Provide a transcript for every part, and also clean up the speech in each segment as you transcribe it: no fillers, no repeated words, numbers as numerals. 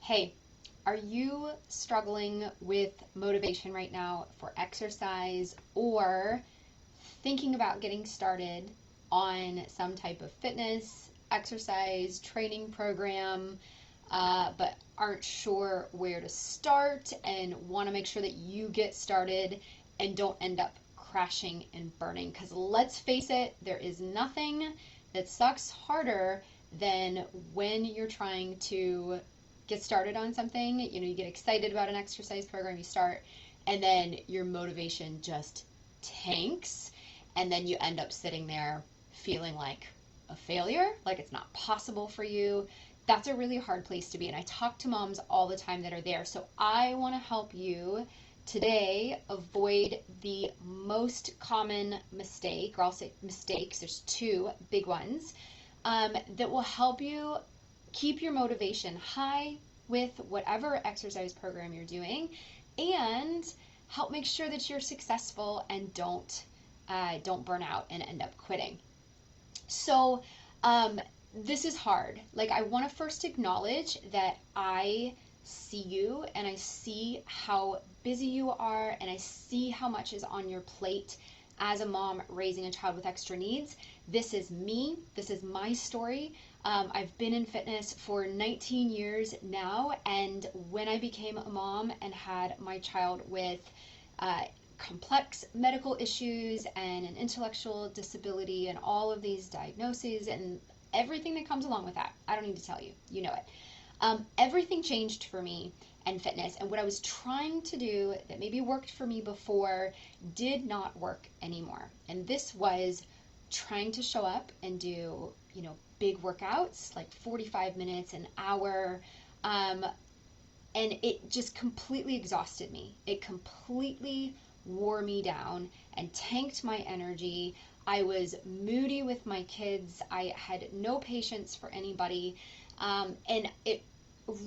Hey, are you struggling with motivation right now for exercise or thinking about getting started on some type of fitness, exercise, training program, but aren't sure where to start and want to make sure that you get started and don't end up crashing and burning? Because let's face it, there is nothing that sucks harder than when you're trying to get started on something. You get excited about an exercise program, you start, and then your motivation just tanks, and then you end up sitting there feeling like a failure, like it's not possible for you. That's a really hard place to be. And I talk to moms all the time that are there. So I want to help you today avoid the most common mistake, or I'll say mistakes. There's two big ones that will help you keep your motivation high with whatever exercise program you're doing, and help make sure that you're successful and don't burn out and end up quitting. So this is hard. Like, I want to first acknowledge that I see you and I see how busy you are and I see how much is on your plate as a mom raising a child with extra needs. This is me. This is my story. I've been in fitness for 19 years now, and when I became a mom and had my child with complex medical issues and an intellectual disability and all of these diagnoses and everything that comes along with that, I don't need to tell you, you know it. Everything changed for me and fitness, and what I was trying to do that maybe worked for me before did not work anymore. And this was trying to show up and do, big workouts, like 45 minutes, an hour, and it just completely exhausted me. It completely wore me down and tanked my energy. I was moody with my kids. I had no patience for anybody. And it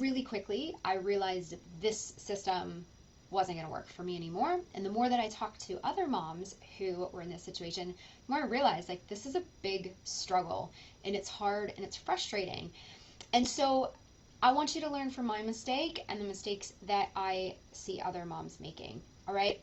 really quickly, I realized this system wasn't going to work for me anymore. And the more that I talked to other moms who were in this situation, the more I realized, like, this is a big struggle and it's hard and it's frustrating. And so I want you to learn from my mistake and the mistakes that I see other moms making. All right?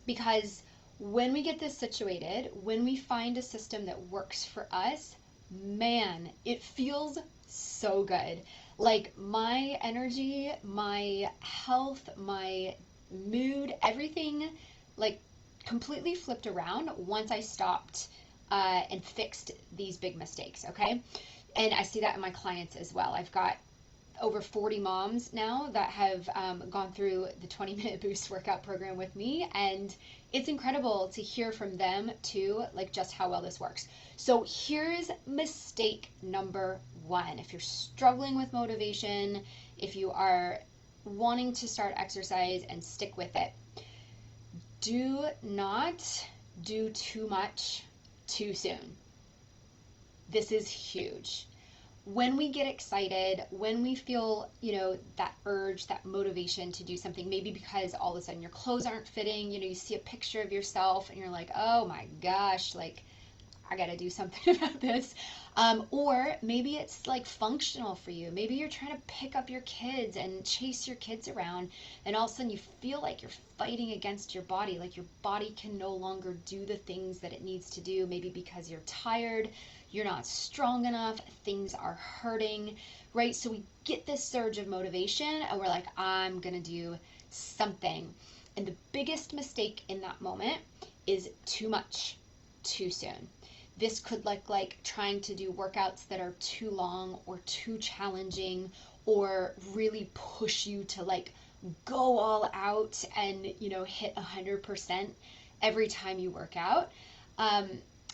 Because when we get this situated, when we find a system that works for us, man, it feels so good. Like, my energy, my health, my mood, everything, like, completely flipped around once I stopped and fixed these big mistakes, okay? And I see that in my clients as well. I've got over 40 moms now that have gone through the 20-minute boost workout program with me, and it's incredible to hear from them too, like, just how well this works. So here's mistake number one. If you're struggling with motivation, if you are wanting to start exercise and stick with it, do not do too much too soon. This is huge. When we get excited, when we feel, that urge, that motivation to do something, maybe because all of a sudden your clothes aren't fitting, you see a picture of yourself and you're like, oh my gosh, like, I got to do something about this. Or maybe it's like functional for you. Maybe you're trying to pick up your kids and chase your kids around, and all of a sudden you feel like you're fighting against your body, like your body can no longer do the things that it needs to do, maybe because you're tired, you're not strong enough, things are hurting, right? So we get this surge of motivation and we're like, I'm going to do something. And the biggest mistake in that moment is too much too soon. This could look like trying to do workouts that are too long or too challenging, or really push you to, like, go all out and, hit 100% every time you work out.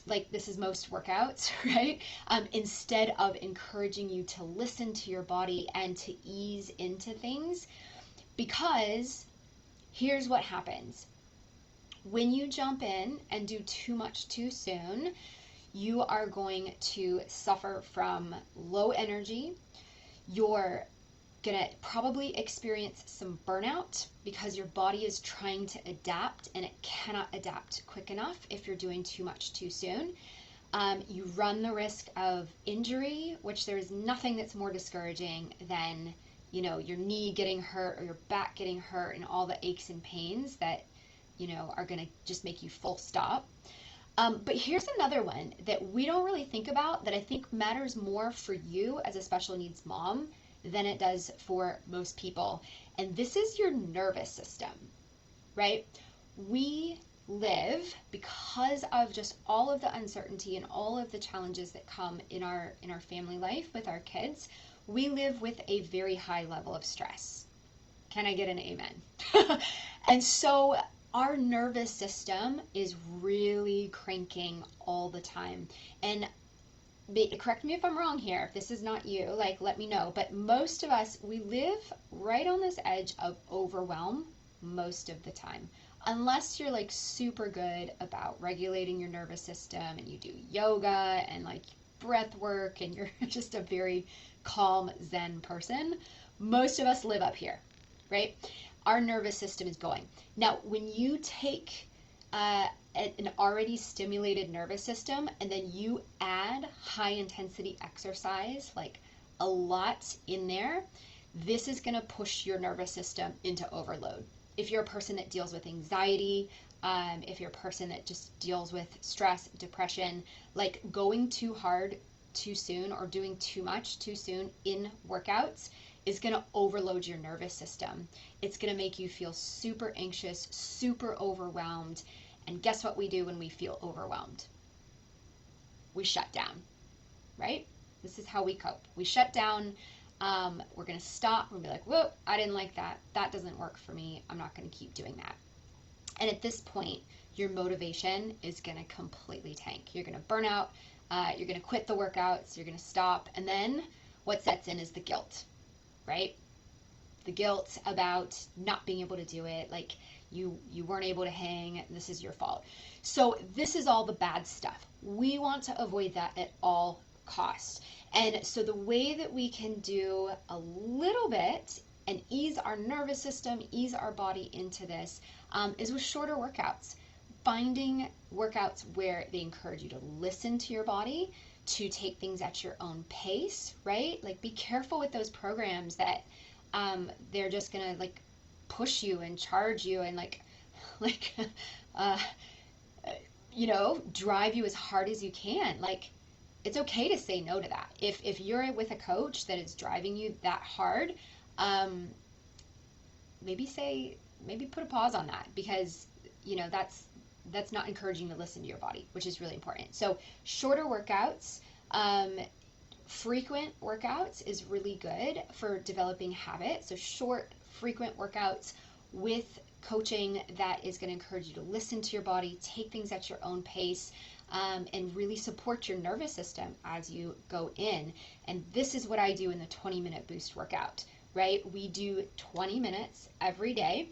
Like, this is most workouts, right? Instead of encouraging you to listen to your body and to ease into things. Because here's what happens. When you jump in and do too much too soon, you are going to suffer from low energy. You're going to probably experience some burnout because your body is trying to adapt and it cannot adapt quick enough if you're doing too much too soon. You run the risk of injury, which there is nothing that's more discouraging than your knee getting hurt or your back getting hurt and all the aches and pains that, are going to just make you full stop. But here's another one that we don't really think about that I think matters more for you as a special needs mom than it does for most people. And this is your nervous system, right? We live, because of just all of the uncertainty and all of the challenges that come in our family life with our kids, we live with a very high level of stress. Can I get an amen? And so our nervous system is really cranking all the time. And correct me if I'm wrong here, if this is not you, let me know. But most of us, we live right on this edge of overwhelm most of the time. Unless you're super good about regulating your nervous system and you do yoga and breath work and you're just a very calm Zen person, most of us live up here, right? Our nervous system is going. Now, when you take an already stimulated nervous system and then you add high intensity exercise, a lot in there, this is going to push your nervous system into overload. If you're a person that deals with anxiety, if you're a person that just deals with stress, depression, going too hard too soon or doing too much too soon in workouts is going to overload your nervous system. It's going to make you feel super anxious, super overwhelmed. And guess what we do when we feel overwhelmed? We shut down, right? This is how we cope. We shut down. We're going to stop. We're going to be like, whoa, I didn't like that. That doesn't work for me. I'm not going to keep doing that. And at this point, your motivation is going to completely tank. You're going to burn out. You're going to quit the workouts. You're going to stop. And then what sets in is the guilt, right? The guilt about not being able to do it. You weren't able to hang. This is your fault. So this is all the bad stuff. We want to avoid that at all costs. And so the way that we can do a little bit and ease our nervous system, ease our body into this, is with shorter workouts. Finding workouts where they encourage you to listen to your body, to take things at your own pace, right? Be careful with those programs that they're just gonna push you and charge you and drive you as hard as you can. It's okay to say no to that. If you're with a coach that is driving you that hard, maybe put a pause on that, because that's not encouraging you to listen to your body, which is really important. So shorter workouts, frequent workouts is really good for developing habit. So short, frequent workouts with coaching that is going to encourage you to listen to your body, take things at your own pace, and really support your nervous system as you go in. And this is what I do in the 20-minute boost workout, right? We do 20 minutes every day.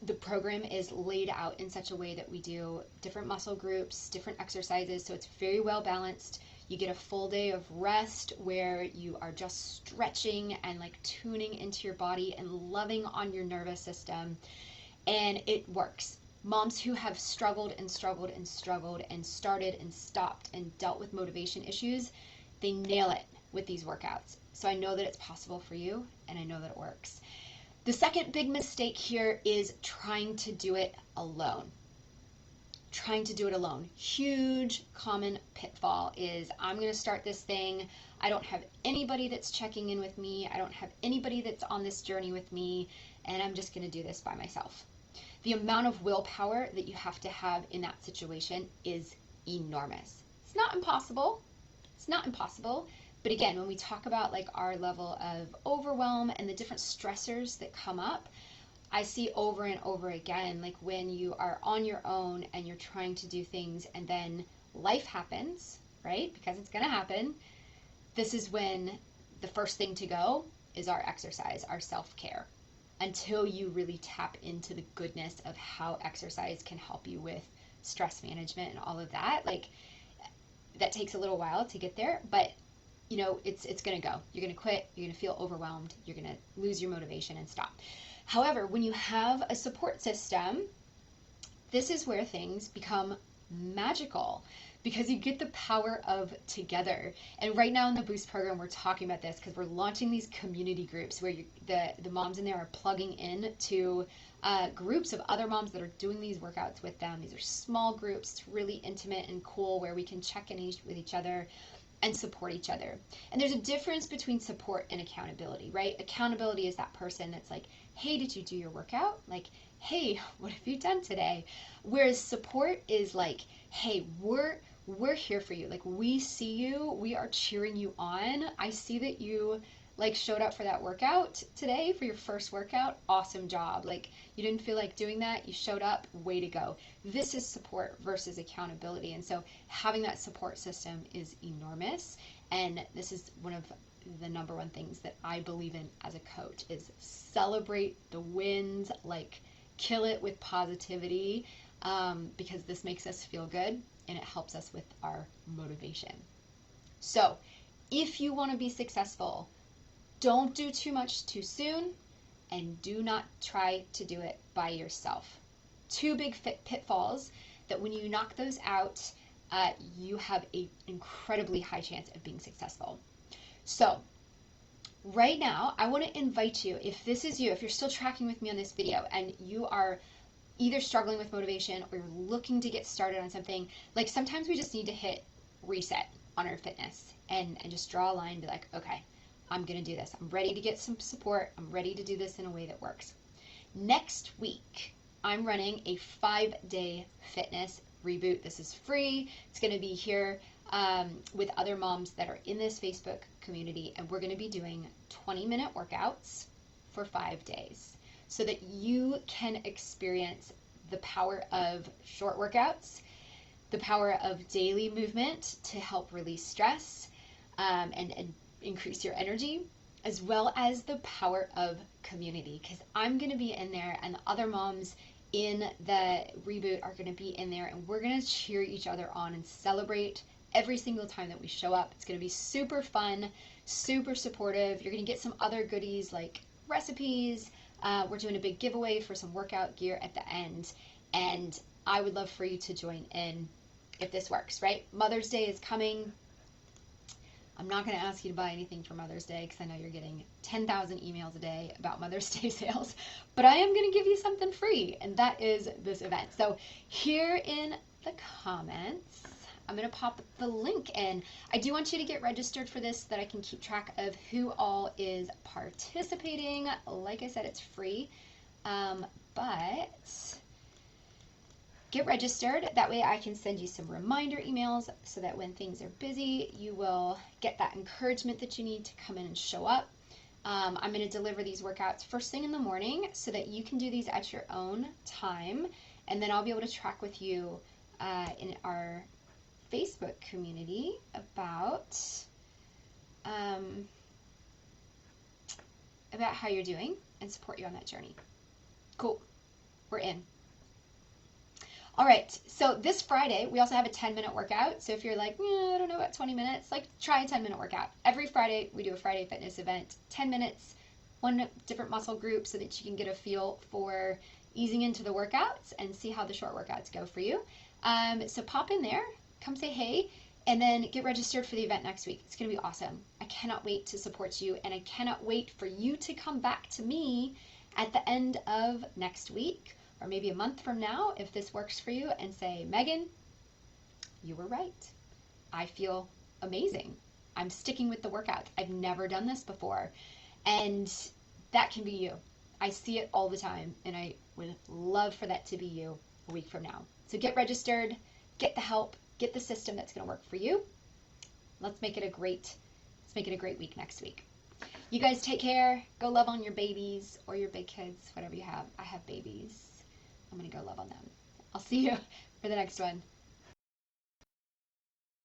The program is laid out in such a way that we do different muscle groups, different exercises, so it's very well balanced. You get a full day of rest where you are just stretching and tuning into your body and loving on your nervous system, and it works. Moms who have struggled and struggled and struggled and started and stopped and dealt with motivation issues, they nail it with these workouts. So I know that it's possible for you, and I know that it works. The second big mistake here is trying to do it alone. Trying to do it alone. Huge common pitfall is, I'm going to start this thing. I don't have anybody that's checking in with me. I don't have anybody that's on this journey with me, and I'm just going to do this by myself. The amount of willpower that you have to have in that situation is enormous. It's not impossible. It's not impossible. But again, when we talk about our level of overwhelm and the different stressors that come up, I see over and over again, when you are on your own and you're trying to do things and then life happens, right? Because it's going to happen. This is when the first thing to go is our exercise, our self-care, until you really tap into the goodness of how exercise can help you with stress management and all of that. That takes a little while to get there, but it's going to go. You're going to quit. You're going to feel overwhelmed. You're going to lose your motivation and stop. However, when you have a support system, this is where things become magical, because you get the power of together. And right now in the Boost program, we're talking about this because we're launching these community groups where the moms in there are plugging in to groups of other moms that are doing these workouts with them. These are small groups. It's really intimate and cool where we can check in with each other and support each other. And there's a difference between support and accountability, right? Accountability is that person that's like, hey, did you do your workout? Like, hey, what have you done today? Whereas support is like, hey, we're here for you. Like, we see you, we are cheering you on. I see that you like showed up for that workout today, for your first workout. Awesome job. Like, you didn't feel like doing that, you showed up, way to go. This is support versus accountability. And so having that support system is enormous. And this is one of the number one things that I believe in as a coach is celebrate the wins, like kill it with positivity, because this makes us feel good and it helps us with our motivation. So if you want to be successful, don't do too much too soon, and do not try to do it by yourself. Two big pitfalls that when you knock those out, you have an incredibly high chance of being successful. So right now, I want to invite you, if this is you, if you're still tracking with me on this video and you are either struggling with motivation or you're looking to get started on something, like sometimes we just need to hit reset on our fitness and just draw a line and be like, okay, I'm going to do this. I'm ready to get some support. I'm ready to do this in a way that works. Next week, I'm running a 5-day fitness reboot. This is free. It's going to be here with other moms that are in this Facebook community, and we're going to be doing 20-minute workouts for 5 days so that you can experience the power of short workouts, the power of daily movement to help release stress and increase your energy, as well as the power of community, because I'm going to be in there and the other moms in the reboot are going to be in there, and we're going to cheer each other on and celebrate every single time that we show up. It's going to be super fun, super supportive. You're going to get some other goodies like recipes. We're doing a big giveaway for some workout gear at the end, and I would love for you to join in if this works, right? Mother's Day is coming. I'm not going to ask you to buy anything for Mother's Day because I know you're getting 10,000 emails a day about Mother's Day sales, but I am going to give you something free, and that is this event. So here in the comments, I'm going to pop the link in. I do want you to get registered for this so that I can keep track of who all is participating. Like I said, it's free, but get registered. That way I can send you some reminder emails so that when things are busy, you will get that encouragement that you need to come in and show up. I'm going to deliver these workouts first thing in the morning so that you can do these at your own time. And then I'll be able to track with you in our Facebook community about how you're doing and support you on that journey. Cool. We're in. All right, so this Friday, we also have a 10-minute workout. So if you're like, I don't know about 20 minutes, like try a 10-minute workout. Every Friday, we do a Friday fitness event, 10 minutes, one different muscle group so that you can get a feel for easing into the workouts and see how the short workouts go for you. So pop in there, come say hey, and then get registered for the event next week. It's going to be awesome. I cannot wait to support you, and I cannot wait for you to come back to me at the end of next week, or maybe a month from now, if this works for you, and say, Megan, you were right. I feel amazing. I'm sticking with the workouts. I've never done this before. And that can be you. I see it all the time, and I would love for that to be you a week from now. So get registered, get the help, get the system that's going to work for you. Let's make it a great week next week. You guys take care. Go love on your babies or your big kids, whatever you have. I have babies. I'm going to go love on them. I'll see you for the next one.